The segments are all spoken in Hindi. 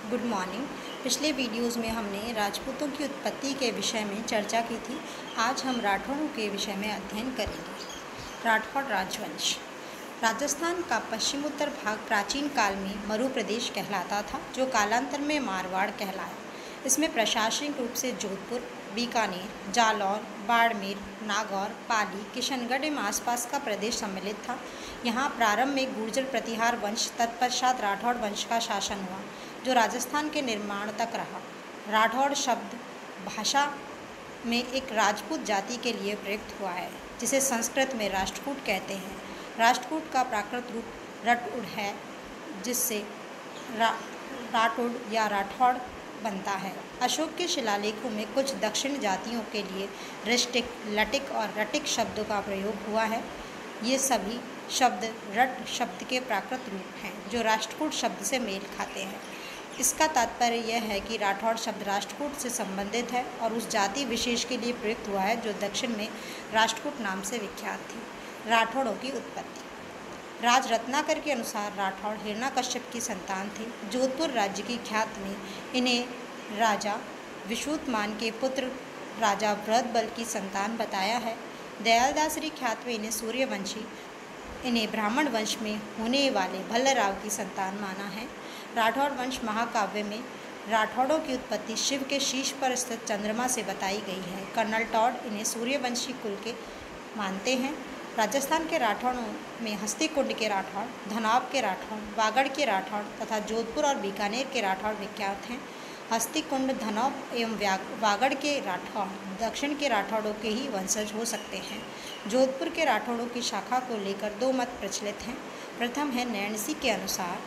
Good morning. पिछले वीडियोस में हमने राजपूतों की उत्पत्ति के विषय में चर्चा की थी। आज हम राठौड़ों के विषय में अध्ययन करेंगे। राठौड़ राजवंश। राजस्थान का पश्चिमोत्तर भाग प्राचीन काल में मरु प्रदेश कहलाता था, जो कालांतर में मारवाड़ कहलाया। इसमें प्रशासनिक रूप से जोधपुर, बीकानेर, जालौर, बाड़मेर, नागौर, पाली, किशनगढ़ एवं आसपास का प्रदेश सम्मिलित था। यहाँ प्रारंभ में गुर्जर प्रतिहार वंश, तत्पश्चात राठौड़ वंश का शासन हुआ, जो राजस्थान के निर्माण तक रहा। राठौड़ शब्द भाषा में एक राजपूत जाति के लिए प्रयुक्त हुआ है, जिसे संस्कृत में राष्ट्रकूट कहते हैं। राष्ट्रकूट का प्राकृत रूप रटउड है, जिससे राठौड़ या राठौड़ बनता है। अशोक के शिलालेखों में कुछ दक्षिण जातियों के लिए रिष्टिक, लटिक और रटिक शब्दों का प्रयोग हुआ है। ये सभी शब्द रट शब्द के प्राकृत रूप हैं, जो राष्ट्रकूट शब्द से मेल खाते हैं। इसका तात्पर्य यह है कि राठौड़ शब्द राष्ट्रकूट से संबंधित है और उस जाति विशेष के लिए प्रयुक्त हुआ है, जो दक्षिण में राष्ट्रकूट नाम से विख्यात थी। राठौड़ों की उत्पत्ति। राज रत्नाकर के अनुसार राठौड़ हिरण्यकश्यप की संतान थे। जोधपुर राज्य की ख्याति में इन्हें राजा विश्वुतमान के पुत्र राजा बृहदबल की संतान बताया है। दयालदासरी ख्याति में इन्हें सूर्यवंशी, इन्हें ब्राह्मण वंश में होने वाले भल्लराव की संतान माना है। राठौड़ वंश महाकाव्य में राठौड़ों की उत्पत्ति शिव के शीश पर स्थित चंद्रमा से बताई गई है। कर्नल टॉड इन्हें सूर्यवंशी कुल के मानते हैं। राजस्थान के राठौड़ों में हस्तिकुंड के राठौड़, धनाव के राठौड़, वागड़ के राठौड़ तथा जोधपुर और बीकानेर के राठौड़ विख्यात हैं। हस्तिकुंड, धनौव एवं वागड़ के राठौड़ दक्षिण के राठौड़ों के ही वंशज हो सकते हैं। जोधपुर के राठौड़ों की शाखा को लेकर दो मत प्रचलित हैं। प्रथम है नैणसी के अनुसार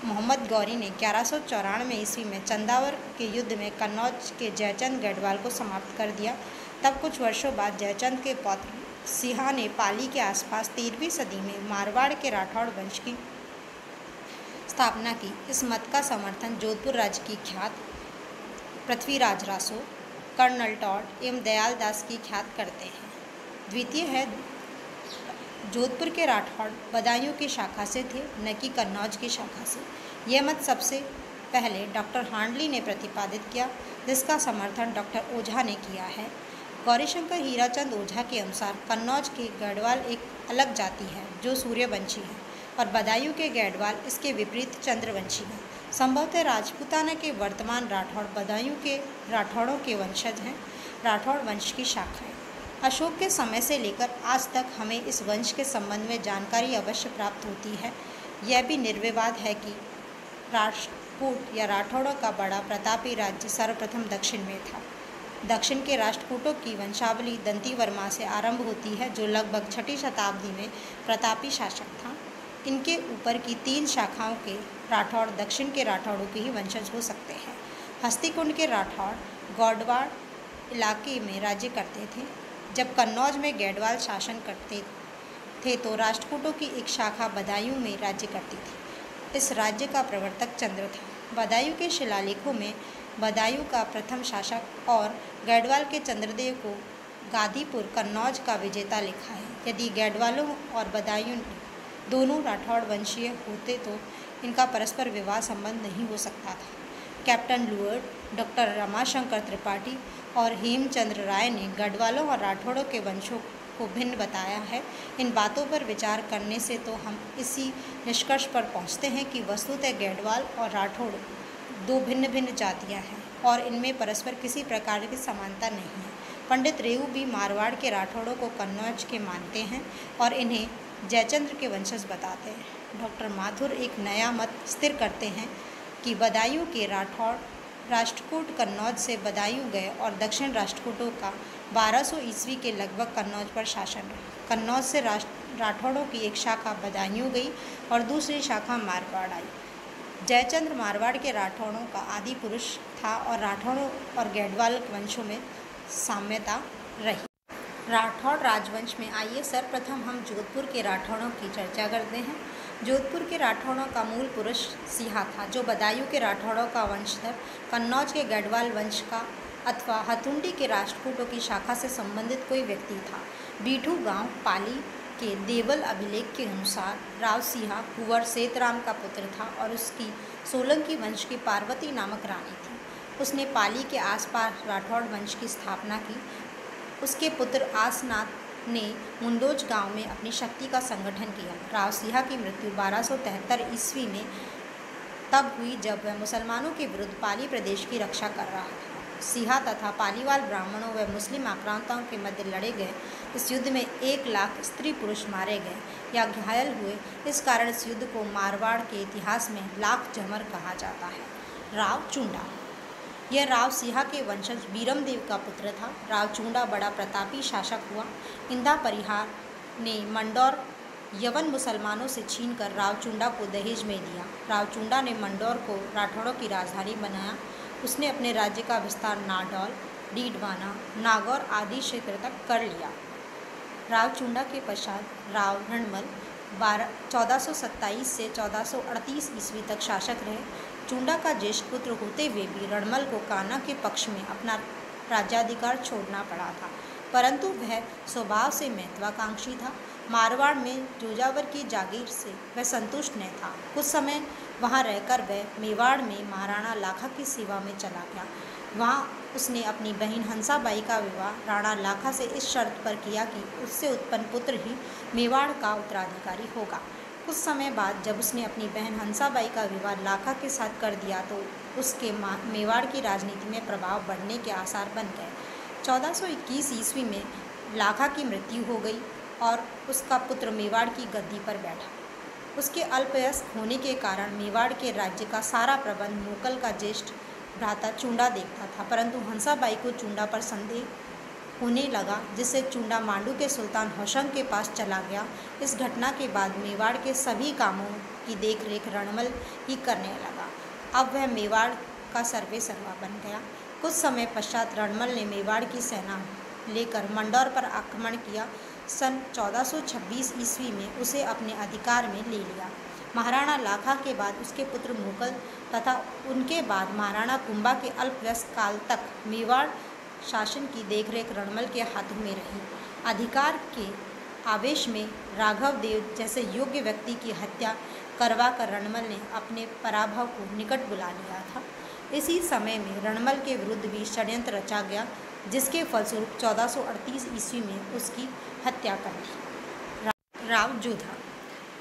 मोहम्मद गौरी ने 1194 ईस्वी में चंदावर के युद्ध में कन्नौज के जयचंद गढ़वाल को समाप्त कर दिया। तब कुछ वर्षों बाद जयचंद के पौत्र सिंहा ने पाली के आसपास 13वीं सदी में मारवाड़ के राठौड़ वंश की स्थापना की। इस मत का समर्थन जोधपुर राज्य की ख्यात पृथ्वीराज रासो, कर्नल टॉड एवं दयाल दास की ख्यात करते हैं। द्वितीय है जोधपुर के राठौड़ बदायूं की शाखा से थे, न कि कन्नौज की शाखा से। यह मत सबसे पहले डॉक्टर हांडली ने प्रतिपादित किया, जिसका समर्थन डॉक्टर ओझा ने किया है। गौरीशंकर हीराचंद ओझा के अनुसार कन्नौज के गढ़वाल एक अलग जाति है, जो सूर्यवंशी है, और बदायूं के गढ़वाल इसके विपरीत चंद्रवंशी है। संभवतः राजपूताना के वर्तमान राठौड़ बदायूं के राठौड़ों के वंशज हैं। राठौड़ वंश की शाखाएँ। अशोक के समय से लेकर आज तक हमें इस वंश के संबंध में जानकारी अवश्य प्राप्त होती है। यह भी निर्विवाद है कि राष्ट्रकूट या राठौड़ों का बड़ा प्रतापी राज्य सर्वप्रथम दक्षिण में था। दक्षिण के राष्ट्रकूटों की वंशावली दंतीवर्मा से आरंभ होती है, जो लगभग 6वीं शताब्दी में प्रतापी शासक था। इनके ऊपर की 3 शाखाओं के राठौड़ दक्षिण के राठौड़ों के ही वंशज हो सकते हैं। हस्तिकुंड के राठौड़ गौडवाड़ इलाके में राज्य करते थे। जब कन्नौज में गढ़वाल शासन करते थे, तो राष्ट्रकूटों की एक शाखा बदायूं में राज्य करती थी। इस राज्य का प्रवर्तक चंद्र था। बदायूं के शिलालेखों में बदायूं का प्रथम शासक और गढ़वाल के चंद्रदेव को गादीपुर कन्नौज का विजेता लिखा है। यदि गढ़वालों और बदायूं दोनों राठौड़ वंशीय होते तो इनका परस्पर विवाह संबंध नहीं हो सकता था। कैप्टन लुअर्ड, डॉक्टर रमाशंकर त्रिपाठी और हेमचंद्र राय ने गढ़वालों और राठौड़ों के वंशों को भिन्न बताया है। इन बातों पर विचार करने से तो हम इसी निष्कर्ष पर पहुंचते हैं कि वस्तुतः गढ़वाल और राठौड़ दो भिन्न भिन्न जातियां हैं और इनमें परस्पर किसी प्रकार की समानता नहीं है। पंडित रेऊ भी मारवाड़ के राठौड़ों को कन्नौज के मानते हैं और इन्हें जयचंद्र के वंशज बताते हैं। डॉक्टर माथुर एक नया मत स्थिर करते हैं कि बदायूं के राठौड़ राष्ट्रकूट कन्नौज से बदायूं गए और दक्षिण राष्ट्रकूटों का 1200 ईस्वी के लगभग कन्नौज पर शासन रहा। कन्नौज से राठौड़ों की एक शाखा बदायूं गई और दूसरी शाखा मारवाड़ आई। जयचंद्र मारवाड़ के राठौड़ों का आदि पुरुष था और राठौड़ों और गढ़वाल वंशों में साम्यता रही। राठौड़ राजवंश में आइए सर्वप्रथम हम जोधपुर के राठौड़ों की चर्चा करते हैं। जोधपुर के राठौड़ों का मूल पुरुष सिंहा था, जो बदायूं के राठौड़ों का वंशधर, कन्नौज के गढ़वाल वंश का अथवा हथुंडी के राष्ट्रकूटों की शाखा से संबंधित कोई व्यक्ति था। बीठू गांव पाली के देवल अभिलेख के अनुसार राव सिंहा कुंवर सेतराम का पुत्र था और उसकी सोलंकी वंश की पार्वती नामक रानी थी। उसने पाली के आसपास राठौड़ वंश की स्थापना की। उसके पुत्र आसनाथ ने मुंडोज गांव में अपनी शक्ति का संगठन किया। राव सिंह की मृत्यु 1273 ईस्वी में तब हुई जब वह मुसलमानों के विरुद्ध पाली प्रदेश की रक्षा कर रहा था। सिंह तथा पालीवाल ब्राह्मणों व मुस्लिम आक्रांताओं के मध्य लड़े गए इस युद्ध में 1 लाख स्त्री पुरुष मारे गए या घायल हुए। इस कारण इस युद्ध को मारवाड़ के इतिहास में लाख जमर कहा जाता है। राव चुंडा, यह राव सिंह के वंशज बीरमदेव का पुत्र था। राव चुंडा बड़ा प्रतापी शासक हुआ। इंदा परिहार ने मंडौर यवन मुसलमानों से छीनकर राव चुंडा को दहेज में दिया। राव चुंडा ने मंडौर को राठौड़ों की राजधानी बनाया। उसने अपने राज्य का विस्तार नाडौल, डीडवाना, नागौर आदि क्षेत्र तक कर लिया। राव चुंडा के पश्चात राव रणमल 1427 से 1438 ईस्वी तक शासक रहे। चुंडा का ज्येष्ठ पुत्र होते हुए भी रणमल को कान्हा के पक्ष में अपना राज्याधिकार छोड़ना पड़ा था, परंतु वह स्वभाव से महत्वाकांक्षी था। मारवाड़ में जोजावर की जागीर से वह संतुष्ट न था। कुछ समय वहाँ रहकर वह मेवाड़ में महाराणा लाखा की सेवा में चला गया। वहाँ उसने अपनी बहन हंसाबाई का विवाह राणा लाखा से इस शर्त पर किया कि उससे उत्पन्न पुत्र ही मेवाड़ का उत्तराधिकारी होगा। कुछ समय बाद जब उसने अपनी बहन हंसाबाई का विवाह लाखा के साथ कर दिया तो उसके मेवाड़ की राजनीति में प्रभाव बढ़ने के आसार बन गए। 1421 ईस्वी में लाखा की मृत्यु हो गई और उसका पुत्र मेवाड़ की गद्दी पर बैठा। उसके अल्पवयस्क होने के कारण मेवाड़ के राज्य का सारा प्रबंध मोकल का ज्येष्ठ भ्राता चुंडा देखता था, परंतु हंसाबाई को चुंडा पर संदेह होने लगा, जिससे चुंडा मांडू के सुल्तान होशंग के पास चला गया। इस घटना के बाद मेवाड़ के सभी कामों की देखरेख रणमल ही करने लगा। अब वह मेवाड़ का सर्वेसर्वा बन गया। कुछ समय पश्चात रणमल ने मेवाड़ की सेना लेकर मंडौर पर आक्रमण किया। सन 1426 ईस्वी में उसे अपने अधिकार में ले लिया। महाराणा लाखा के बाद उसके पुत्र मुगल तथा उनके बाद महाराणा कुंभा के अल्पवयस्क काल तक मेवाड़ शासन की देखरेख रणमल के हाथों में रही। अधिकार के आवेश में राघव देव जैसे योग्य व्यक्ति की हत्या करवाकर रणमल ने अपने पराभव को निकट बुला लिया था। इसी समय में रणमल के विरुद्ध भी षड्यंत्र रचा गया, जिसके फलस्वरूप 1438 ईस्वी में उसकी हत्या कर दी। राव जोधा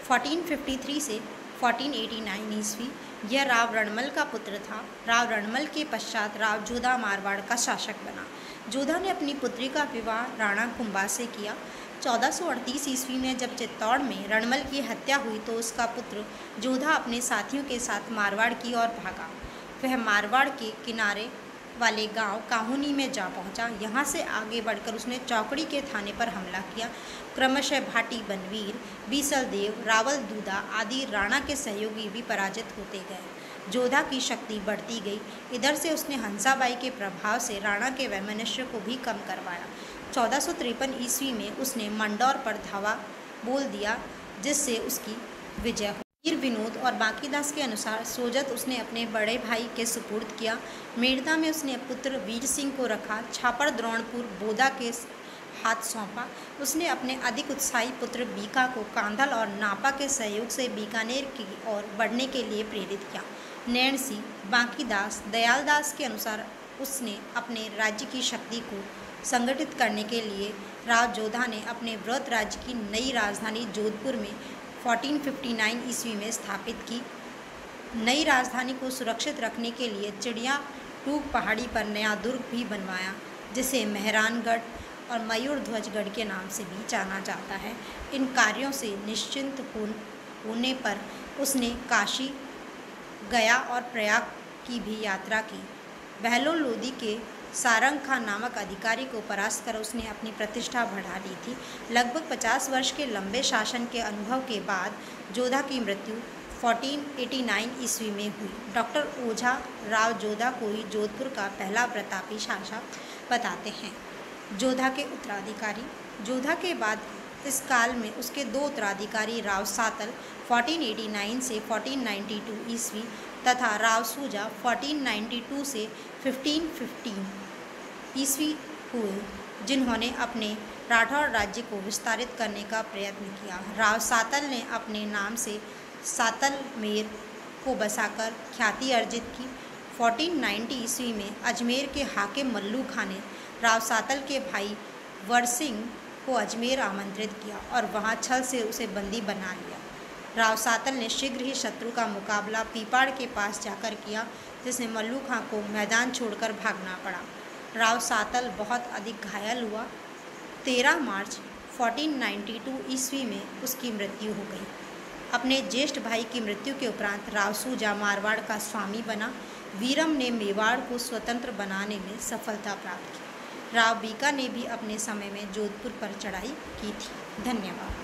1453 से 1489 ईस्वी, यह राव रणमल का पुत्र था। राव रणमल के पश्चात राव जोधा मारवाड़ का शासक बना। जोधा ने अपनी पुत्री का विवाह राणा कुंभा से किया। 1438 ईस्वी में जब चित्तौड़ में रणमल की हत्या हुई तो उसका पुत्र जोधा अपने साथियों के साथ मारवाड़ की ओर भागा। वह मारवाड़ के किनारे वाले गांव काहुनी में जा पहुंचा। यहां से आगे बढ़कर उसने चौकड़ी के थाने पर हमला किया। क्रमशः भाटी बनवीर, बीसल देव, रावल दूदा आदि राणा के सहयोगी भी पराजित होते गए। जोधा की शक्ति बढ़ती गई। इधर से उसने हंसाबाई के प्रभाव से राणा के वैमनस्य को भी कम करवाया। 1453 ईस्वी में उसने मंडौर पर धावा बोल दिया, जिससे उसकी विजय हुई। वीर विनोद और बांकीदास के अनुसार सोजत उसने अपने बड़े भाई के सुपुर्द किया। मेड़ता में उसने पुत्र वीर सिंह को रखा। छापर द्रोणपुर बोदा के हाथ सौंपा। उसने अपने अधिक उत्साही पुत्र बीका को कांधल और नापा के सहयोग से बीकानेर की ओर बढ़ने के लिए प्रेरित किया। नैण सिंह, बांकीदास, दयालदास के अनुसार उसने अपने राज्य की शक्ति को संगठित करने के लिए राव जोधा ने अपने वृहत राज्य की नई राजधानी जोधपुर में 1459 ईस्वी में स्थापित की। नई राजधानी को सुरक्षित रखने के लिए चिड़िया टूक पहाड़ी पर नया दुर्ग भी बनवाया, जिसे मेहरानगढ़ और मयूरध्वजगढ़ के नाम से भी जाना जाता है। इन कार्यों से निश्चिंत होने पर उसने काशी, गया और प्रयाग की भी यात्रा की। बहलोल लोदी के सारंग खान नामक अधिकारी को परास्त कर उसने अपनी प्रतिष्ठा बढ़ा ली थी। लगभग 50 वर्ष के लंबे शासन के अनुभव के बाद जोधा की मृत्यु 1489 ईस्वी में हुई। डॉक्टर ओझा राव जोधा को ही जोधपुर का पहला प्रतापी शासक बताते हैं। जोधा के उत्तराधिकारी। जोधा के बाद इस काल में उसके 2 उत्तराधिकारी राव सातल 1489 से 1492 ईस्वी तथा राव सूजा 1492 से 1515 ईस्वी हुए, जिन्होंने अपने राठौर राज्य को विस्तारित करने का प्रयत्न किया। राव सातल ने अपने नाम से सातलमेर को बसाकर ख्याति अर्जित की। 1490 ईस्वी में अजमेर के हाकिम मल्लू खां ने राव सातल के भाई वर सिंह को अजमेर आमंत्रित किया और वहां छल से उसे बंदी बना लिया। राव सातल ने शीघ्र ही शत्रु का मुकाबला पीपाड़ के पास जाकर किया, जिसमें मल्लू खां को मैदान छोड़कर भागना पड़ा। राव सातल बहुत अधिक घायल हुआ। 13 मार्च 1492 ईस्वी में उसकी मृत्यु हो गई। अपने ज्येष्ठ भाई की मृत्यु के उपरांत राव सूजा मारवाड़ का स्वामी बना। वीरम ने मेवाड़ को स्वतंत्र बनाने में सफलता प्राप्त की। राव बीका ने भी अपने समय में जोधपुर पर चढ़ाई की थी। धन्यवाद।